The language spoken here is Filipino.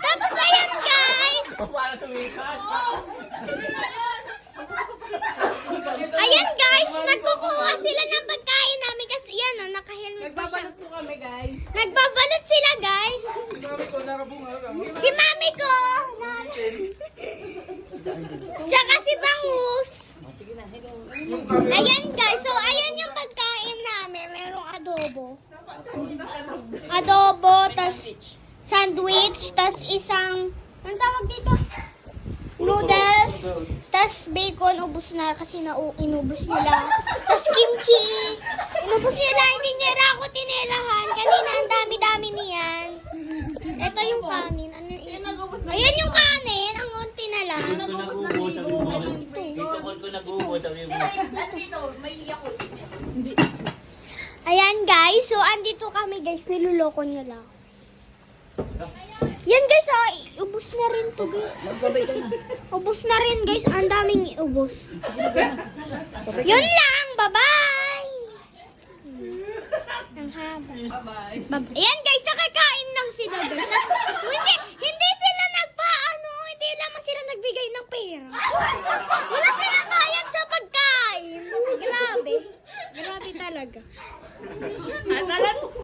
Tapos ayan guys. Ayan guys, nagkukuha sila ng pagkain namin kasi yan o, nakahelmet pa siya. Nagbabalot po kami, guys. Nagbabalot sila guys. Si mami ko. Tsaka si Bangus. Ayan guys, so ayan yung pagkain namin. Merong adobo. Adobo, tas sandwich, tas isang, anong tawag dito? Noodles, tas bacon, ubus na kasi inubos nila. Tas kimchi, inubos nila, hindi nila ako tinirahan. Kanina ang dami-dami niyan. Ito yung kanin. Ano yun? Ayan yung kanin, ang unti na lang. Ayan guys, so andito kami guys, niluloko nyo lang. Yan guys, ubos na rin to guys. Ubos na rin guys, ang daming ubos. Yun lang, bye-bye. Ang haba. Bye-bye. Ayan guys, nakakain lang sila guys. Hindi